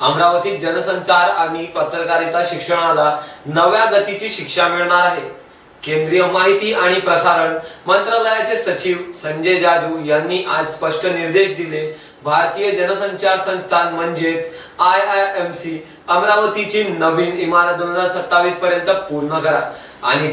अमरावतीत जनसंचार आणि पत्रकारिता शिक्षणाला नव्या गतीची शिक्षा मिळणार आहे। केंद्रीय माहिती आणि प्रसारण मंत्रालयाचे सचिव संजय जाजू यांनी आज स्पष्ट निर्देश दिले। भारतीय जनसंचार संस्थान म्हणजेच IIMC अमरावतीची नवीन इमारत 2027 पर्यंत पूर्ण करा आणि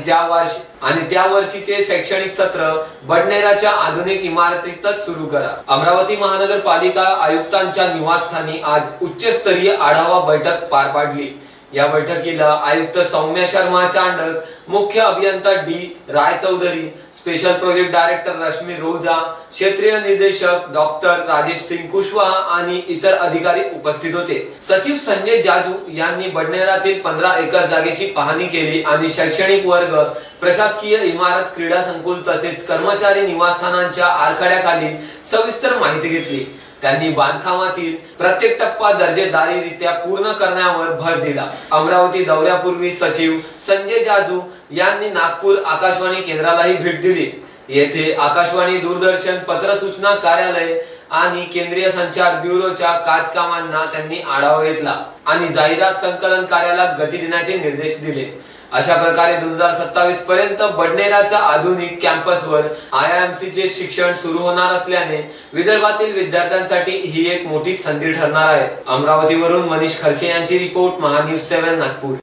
त्या वर्षीचे शैक्षणिक सत्र बडनेराच्या आधुनिक इमारतीतच सुरू करा। अमरावती महानगरपालिका आयुक्तांच्या निवासस्थानी आज उच्चस्तरीय आढावा बैठक पार पडली। या बैठकीला आयुक्त सौम्या शर्मा चांडक, मुख्य अभियंता D Rai Chaudhary, special project director Rashmi Roja, क्षेत्रीय निदेशक डॉक्टर राजेश सिंग कुशवाहा आणि इतर अधिकारी उपस्थित होते। सचिव संजय जाजू यांनी बडनेरातील 15 एकर जागेची पाहणी केली आणि शैक्षणिक वर्ग, प्रशासकीय इमारत, क्रीडा संकुल तसेच कर्मचारी निवासस्थानांच्या आराखड्याखाली सविस्तर माहिती घेतली। त्यांनी बांधकामातील प्रत्येक टप्पा दर्जेदारीरित्या पूर्ण करण्यावर भर दिला। अमरावती दौऱ्यापूर्वी सचिव संजय जाजू यांनी नागपूर आकाशवाणी केंद्रालाही भेट दिली। येथे आकाशवाणी, दूरदर्शन, पत्र सूचना कार्यालय आणि केंद्रीय संचार ब्युरोच्या कामकाजांना त्यांनी आढावा घेतला आणि जाहिरात संकलन कार्याला गती देण्याचे निर्देश दिले। अशा प्रकारे 2027 पर्यंत बडनेराच्या आधुनिक कॅम्पसवर IIMC चे शिक्षण सुरू होणार असल्याने विदर्भातील विद्यार्थ्यांसाठी ही एक मोठी संधी ठरणार आहे। अमरावतीवरून मनीष खर्चे यांची रिपोर्ट, महान्यूज 7 नागपूर।